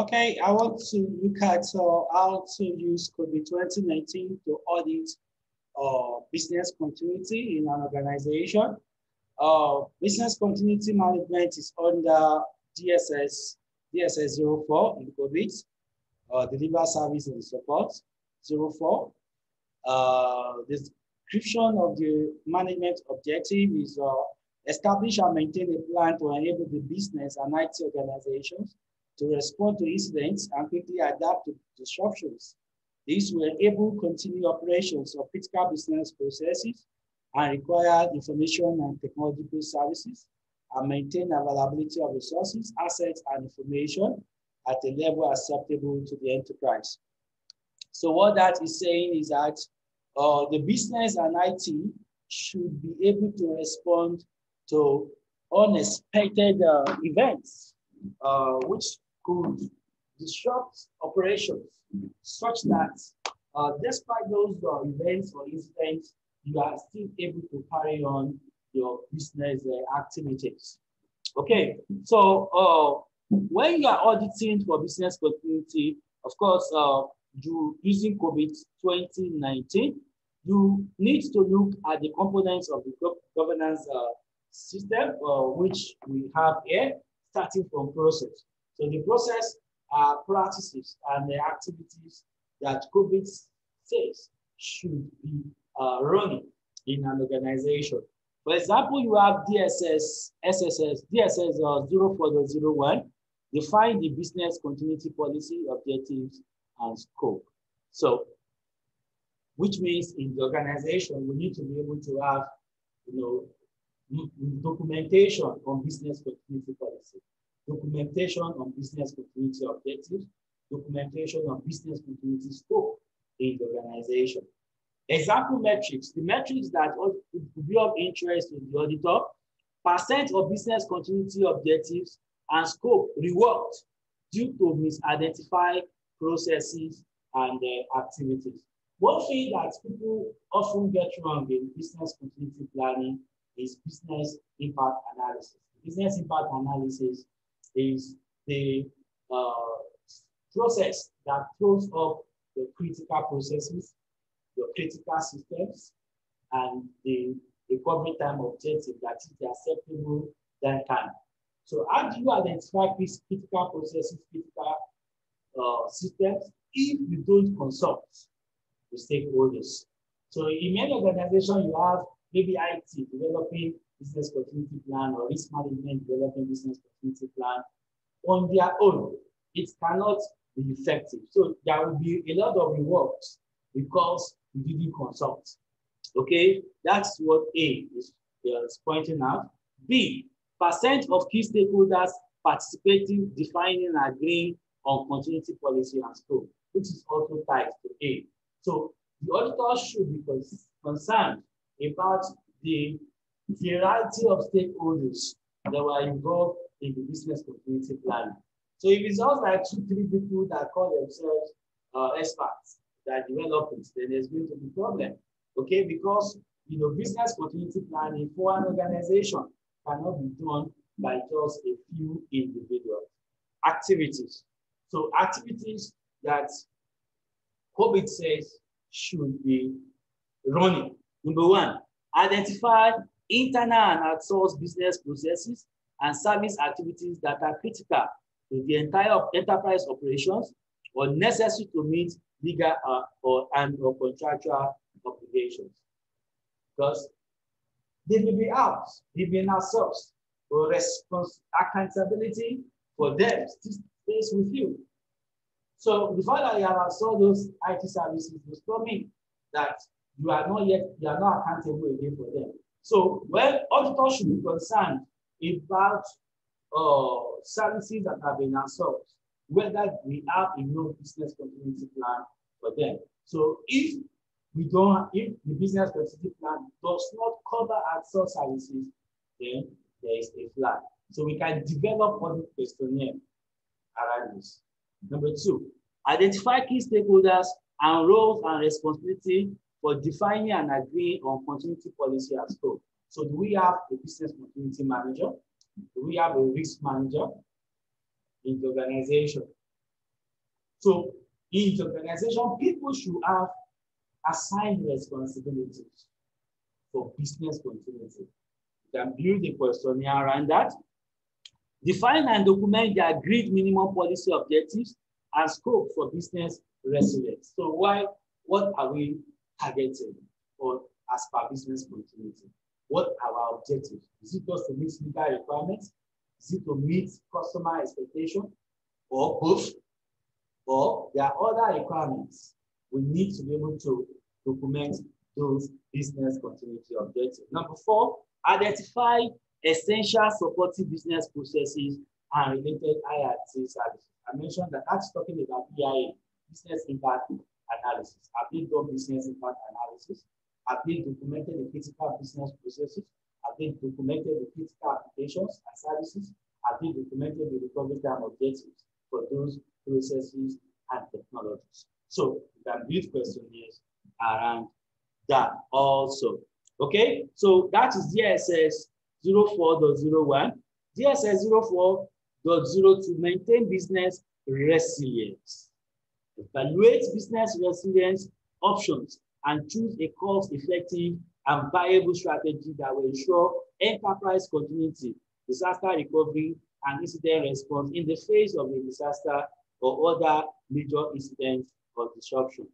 Okay, I want to look at how to use COVID 2019 to audit business continuity in an organization. Business continuity management is under DSS 04 in Cobit, deliver service and support 04. The description of the management objective is establish and maintain a plan to enable the business and IT organizations to respond to incidents and quickly adapt to disruptions. This will enable continued operations of critical business processes and required information and technological services, and maintain availability of resources, assets, and information at a level acceptable to the enterprise. So what that is saying is that the business and IT should be able to respond to unexpected events, which could disrupt operations, such that despite those events or incidents, you are still able to carry on your business activities. Okay, so when you are auditing for business continuity, of course, using COVID 2019, you need to look at the components of the governance system, which we have here, starting from process. So the process are practices and the activities that COVID says should be running in an organization. For example, you have DSS 04.01, define the business continuity policy, objectives, and scope. So, which means in the organization, we need to be able to have, documentation on business continuity policy, documentation on business continuity objectives, documentation on business continuity scope in the organization. Example metrics, the metrics that would be of interest to the auditor: percent of business continuity objectives and scope reworked due to misidentified processes and activities. One thing that people often get wrong in business continuity planning is business impact analysis. Business impact analysis is the process that throws up the critical processes, the critical systems, and the recovery time objective, that is the acceptable downtime. So how do you identify these critical processes, critical systems, if you don't consult with stakeholders? So in many organizations, you have maybe IT developing business continuity plan or risk management developing business continuity plan. On their own, it cannot be effective. So there will be a lot of rewards because you didn't consult. Okay, that's what A is pointing out. B, percent of key stakeholders participating, defining, and agreeing on continuity policy and scope, which is also tied to A. So the auditor should be concerned about the variety of stakeholders that were involved in the business continuity planning. So if it's just like 2-3 people that call themselves experts that develop it, then there's going to be a problem. Okay, because business continuity planning for an organization cannot be done by just a few individuals. Activities. So activities that Cobit says should be running. Number one, identify internal and outsourced business processes and service activities that are critical to the entire enterprise operations or necessary to meet legal or contractual obligations. Because they may be out, they may not outsourced, or accountability for them stays with you. So the fact that you have outsourced those IT services does not mean that you are not accountable again for them. So when auditors should be concerned about services that have been outsourced, whether we have a no business continuity plan for them. So if the business continuity plan does not cover outsourced services, then there is a flag. So we can develop audit questionnaire around this. Number two, identify key stakeholders and roles and responsibility for defining and agreeing on continuity policy and scope. So do we have a business continuity manager? Do we have a risk manager in the organization? So in the organization, people should have assigned responsibilities for business continuity. You can build a questionnaire around that. Define and document the agreed minimum policy objectives and scope for business resilience. So what are we targeting or as per business continuity? What are our objectives? Is it just to meet legal requirements? Is it to meet customer expectation or both? Or there are other requirements. We need to be able to document those business continuity objectives. Number 4, identify essential supporting business processes and related IRT services. I mentioned that that's talking about BIA, business impact analysis. Have they done business impact analysis? Have they documented the critical business processes? Have they documented the critical applications and services? Have they documented the recovery time objectives for those processes and technologies? So you can build questionnaires around that also. Okay, so that is DSS 04.01. DSS 04.02, maintain business resilience. Evaluate business resilience options and choose a cost-effective and viable strategy that will ensure enterprise continuity, disaster recovery, and incident response in the face of a disaster or other major incidents or disruption.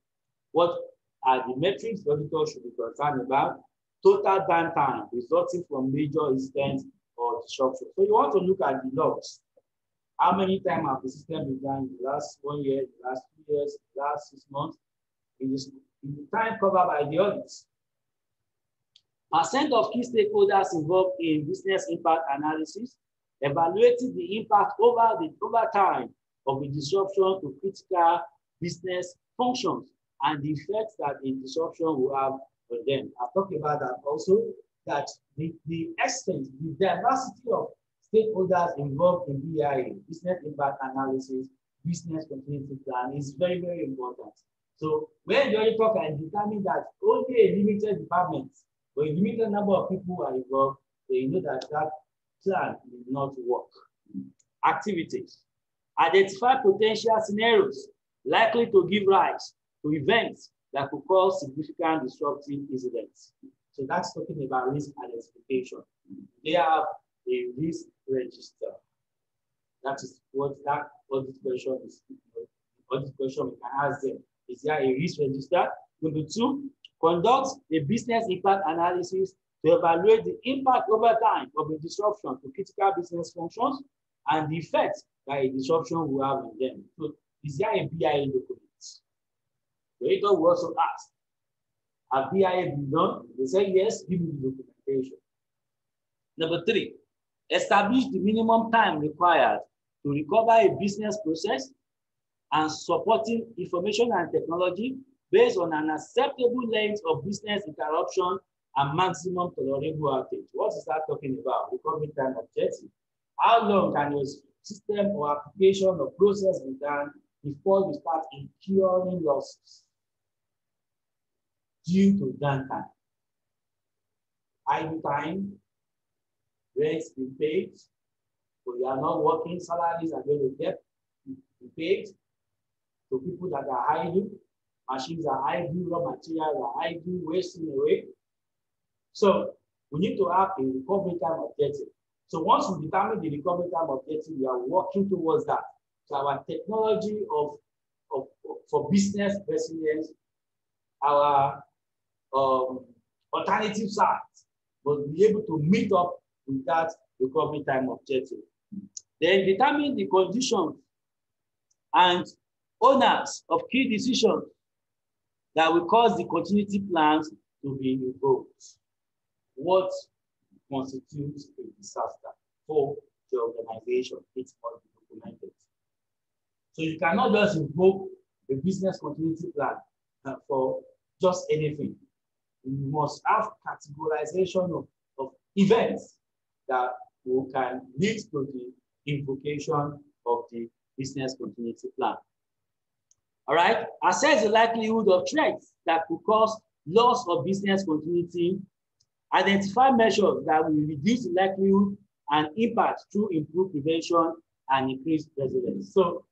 What are the metrics the auditor should be concerned about? Total downtime resulting from major incidents or disruption. So you want to look at the logs. How many times have the system been done in the last 1 year, the last 2 years, the last 6 months? In the time covered by the audits. Percent of key stakeholders involved in business impact analysis, evaluating the impact over time of the disruption to critical business functions and the effects that the disruption will have on them. I've talked about that also, that the extent, the diversity of stakeholders involved in BIA, business impact analysis, business continuity plan is very, very important. So when the auditor can determine that only a limited department or a limited number of people are involved, they know that that plan will not work. Activities. Identify potential scenarios likely to give rise to events that could cause significant disruptive incidents. So that's talking about risk identification. They have a risk register. That is what that audit question is. Audit question we can ask them. Is there a risk register? Number 2, conduct a business impact analysis to evaluate the impact over time of a disruption to critical business functions and the effects that a disruption will have on them. So, is there a BIA document? The auditor will also ask, have BIA been done? They say yes, give me the documentation. Number 3, establish the minimum time required to recover a business process and supporting information and technology based on an acceptable length of business interruption and maximum tolerable outage. What is that talking about? Recovery time objective. How long can your system or application or process be done before you start incurring losses due to downtime? Idle time, rents be paid, so you are not working, salaries are going to get paid. So people that are idle, machines are idle, raw materials are idle, wasting away. So we need to have a recovery time objective. So once we determine the recovery time objective, we are working towards that. So our technology for business resilience, our alternative sites must be able to meet up with that recovery time objective. Then determine the conditions and owners of key decisions that will cause the continuity plans to be invoked. What constitutes a disaster for the organization? It must be documented. So you cannot just invoke a business continuity plan for just anything. You must have categorization of events that can lead to the invocation of the business continuity plan. All right, assess the likelihood of threats that could cause loss of business continuity. Identify measures that will reduce the likelihood and impact through improved prevention and increased resilience. So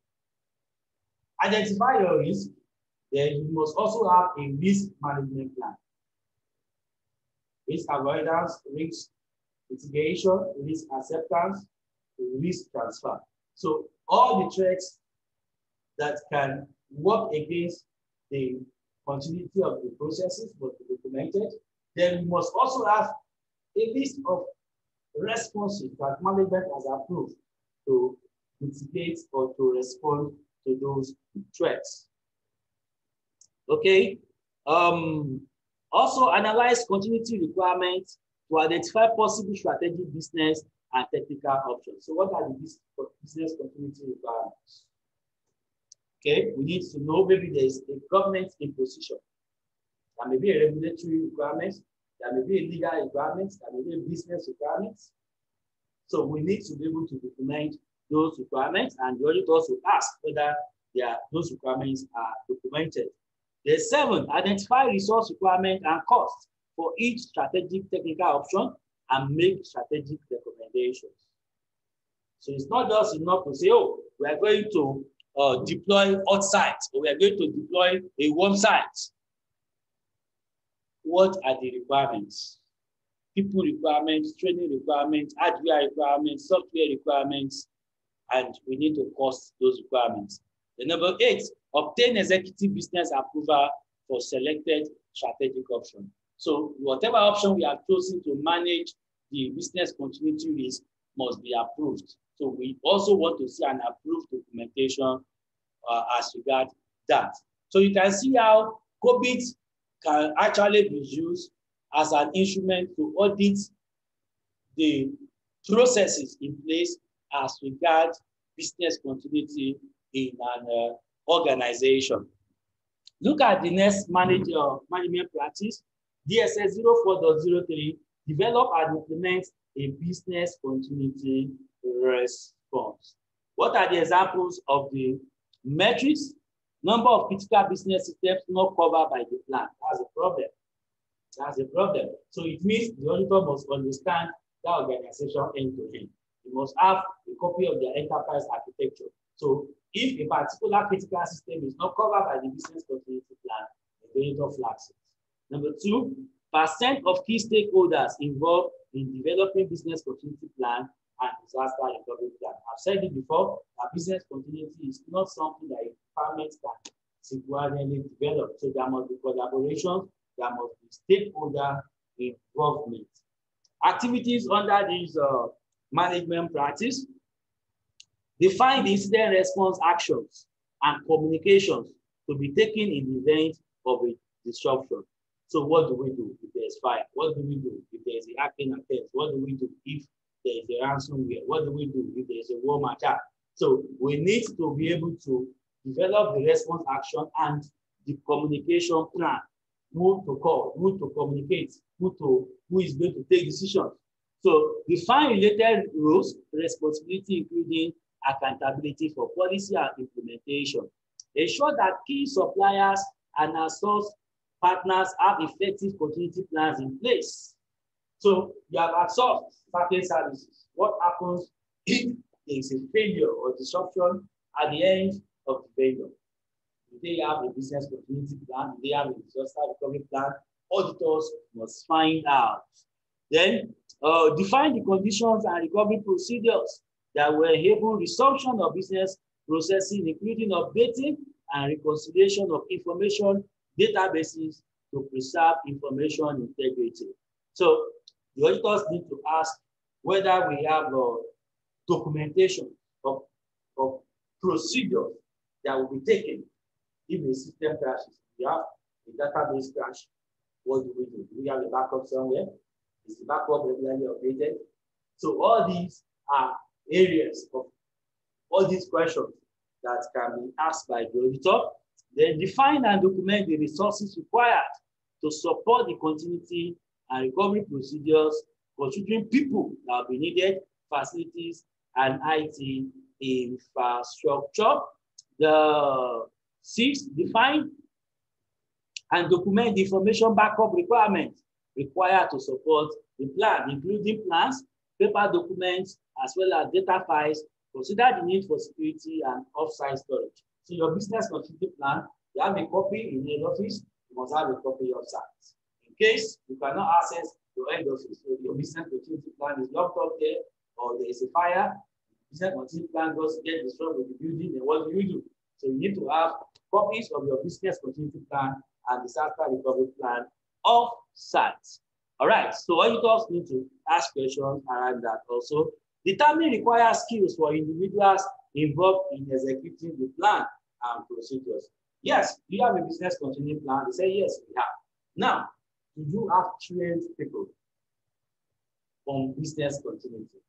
Identify your risk. Then you must also have a risk management plan. Risk avoidance, risk mitigation, risk acceptance, risk transfer. So all the threats that can work against the continuity of the processes must be documented. Then we must also have a list of responses that management has approved to mitigate or to respond to those threats. Okay. Also analyze continuity requirements to identify possible strategic business and technical options. So what are the business continuity requirements? Okay, we need to know maybe there is a government imposition. There may be a regulatory requirement, there may be a legal requirement, there may be a business requirement. So we need to be able to document those requirements, and the auditors will ask whether those requirements are documented. The 7, identify resource requirement and cost for each strategic technical option and make strategic recommendations. So it's not just enough to say, oh, we are going to deploy hot sites, or we are going to deploy a warm site. What are the requirements? People requirements, training requirements, hardware requirements, software requirements, and we need to cost those requirements. The number 8, obtain executive business approval for selected strategic option. So whatever option we have chosen to manage the business continuity risk must be approved. So we also want to see an approved documentation as regard that. So you can see how Cobit can actually be used as an instrument to audit the processes in place as regard business continuity in an organization. Look at the next management practice, DSS 04.03, develop and implement a business continuity response. What are the examples of the metrics? Number of critical business systems not covered by the plan. That's a problem. That's a problem. So it means the auditor must understand that organization end to end. You must have a copy of their enterprise architecture. So if a particular critical system is not covered by the business continuity plan, the auditor flags it. Number 2, % of key stakeholders involved in developing business continuity plan and disaster recovery plan. I've said it before, that business continuity is not something that a department can singularly develop. So there must be collaboration, there must be stakeholder involvement. Activities under this management practice: define the incident response actions and communications to be taken in the event of a disruption. So what do we do if there's fire? What do we do if there's a hacking attempt? What do we do if there's a ransomware? What do we do if there's a warm attack? So we need to be able to develop the response action and the communication plan. Who to call, who to communicate, who is going to take decisions. So define related roles, responsibility, including accountability for policy and implementation. Ensure that key suppliers and outsourced partners have effective continuity plans in place. So you have outsourced certain services. What happens if there is a failure or disruption at the end of the vendor? Do they have a business continuity plan? Do they have a disaster recovery plan? Auditors must find out. Then define the conditions and recovery procedures that will enable resumption of business processing, including updating and reconciliation of information databases to preserve information integrity. So the auditors need to ask whether we have documentation of procedures that will be taken if a system crashes. We have a database crash. What do? Do we have a backup somewhere? Is the backup regularly updated? So all these are areas of all these questions that can be asked by the auditor. Then define and document the resources required to support the continuity and recovery procedures, considering people that will be needed, facilities, and IT infrastructure. The 6, define and document the information backup requirements required to support the plan, including plans, paper documents, as well as data files. Consider the need for security and offsite storage. So your business continuity plan, you have a copy in the office, you must have a copy of site. In case you cannot access your head office, so your business continuity plan is locked up there, or there is a fire, business continuity plan goes to get destroyed with the building, then what do? So you need to have copies of your business continuity plan and disaster recovery plan off site. All right, so auditors need to ask questions around that also. Determine required skills for individuals involved in executing the plan and procedures. Yes, you have a business continuity plan. They say, yes, we have. Now, do you have trained people on business continuity?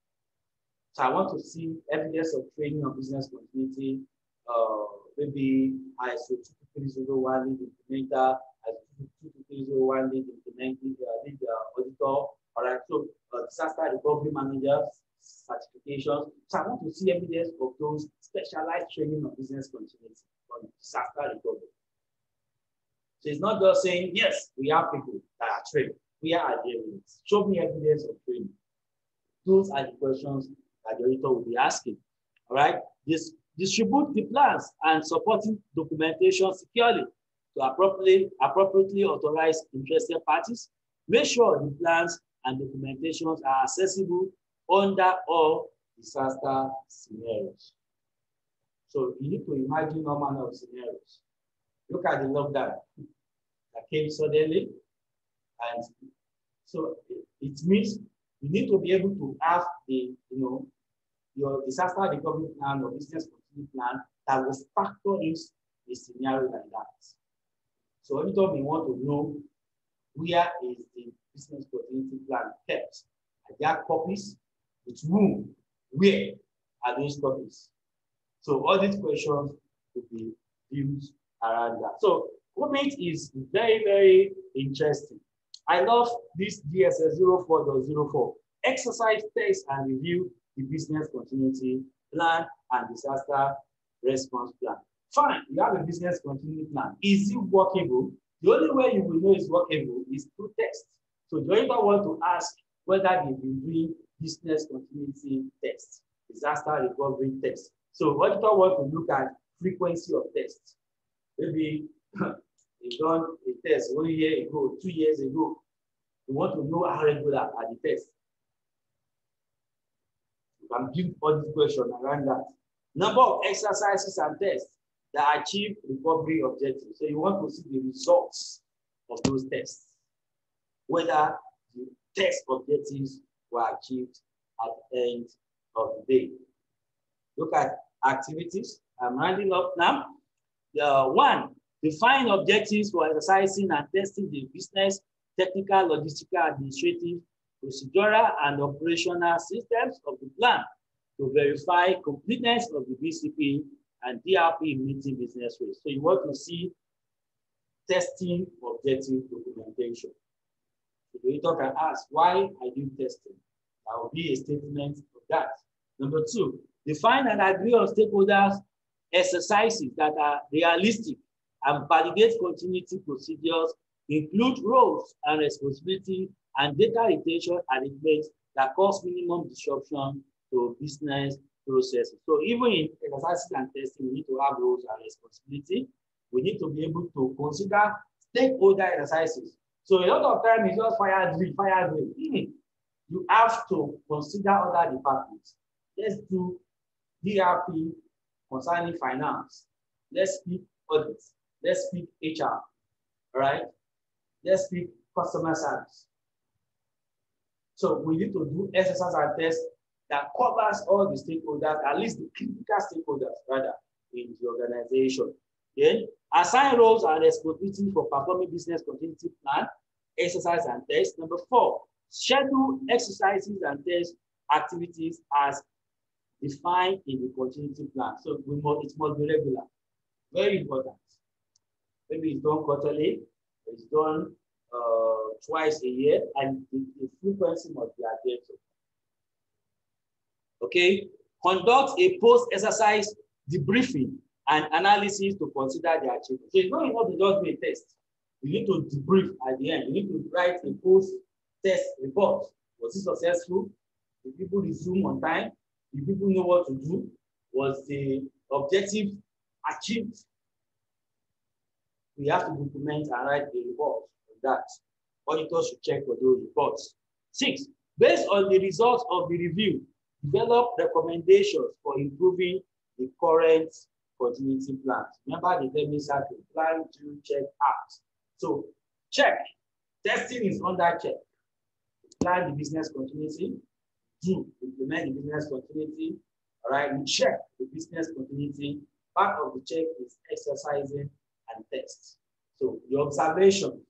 So I want to see evidence of training on business continuity, maybe ISO 22301 lead implementer, ISO 22301 lead implementing, lead auditor. All right, so disaster recovery managers, certifications. So I want to see evidence of those specialized training on business continuity on disaster recovery. So it's not just saying, yes, we have people that are trained. Where are the evidence? Show me evidence of training. Those are the questions that the auditor will be asking. All right. Distribute the plans and supporting documentation securely to appropriately authorize interested parties. Make sure the plans and documentations are accessible under all disaster scenarios. So you need to imagine all manner of scenarios. Look at the lockdown that came suddenly, and so it means you need to be able to have the, your disaster recovery plan or business continuity plan that will factor in a scenario like that. So auditor may want to know where is the business continuity plan kept. Are there copies? With whom? Where are those copies? So all these questions will be built around that. So Cobit is very, very interesting. I love this DSS 04.04. Exercise, test, and review the business continuity plan and disaster response plan. Fine, you have a business continuity plan. Is it workable? The only way you will know it's workable is through test. So the auditor want to ask whether they've been doing business continuity test, disaster recovery test. So auditor want to look at frequency of tests. Maybe they've done a test 1 year ago, 2 years ago. You want to know how regular are the tests. You can build all these questions around that. Number of exercises and tests that achieve recovery objectives. So you want to see the results of those tests, whether the test objectives were achieved at the end of the day. Look at activities. I'm rounding up now. One, define objectives for exercising and testing the business, technical, logistical, administrative, procedural, and operational systems of the plan to verify completeness of the BCP and DRP meeting business rates. So you want to see testing objective documentation. The auditor can ask, why are you testing? That will be a statement of that. Number two, define and agree on stakeholders' exercises that are realistic and validate continuity procedures, include roles and responsibility and data retention arrangements that cause minimum disruption to business processes. So even in exercises and testing, we need to have roles and responsibility. We need to be able to consider stakeholder exercises. So a lot of time it's just fire drill. You have to consider other departments. Let's do DRP concerning finance. Let's speak audit. Let's speak HR. All right. Let's speak customer service. So we need to do exercise and test that covers all the stakeholders, at least the critical stakeholders rather, in the organization. Then assign roles and responsibility for performing business continuity plan, exercise and test. Number four, schedule exercises and test activities as defined in the continuity plan. So it must be regular. Very important. Maybe it's done quarterly, it's done twice a year, and the frequency must be adhered to. Okay, conduct a post-exercise debriefing and analysis to consider the achievement. So it's not enough to just do a test. You need to debrief at the end. You need to write a post-test report. Was it successful? Did people resume on time? Did people know what to do? Was the objective achieved, we have to document and write the report of that. Auditors should check for those reports. 6, based on the results of the review, develop recommendations for improving the current continuity plans. Remember the term is to plan, do, check, act. So check. Testing is under check. Plan the business continuity. Do, implement the business continuity. All right, we check the business continuity. Part of the check is exercising and test. So the observation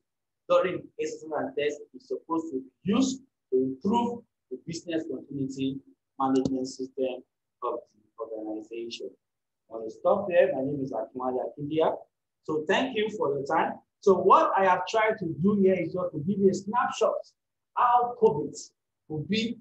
during exercise and test is supposed to be used to improve the business continuity management system of the organization. I will stop there. My name is Akinwale Akindia. So thank you for your time. So what I have tried to do here is just to give you a snapshot how Cobit will be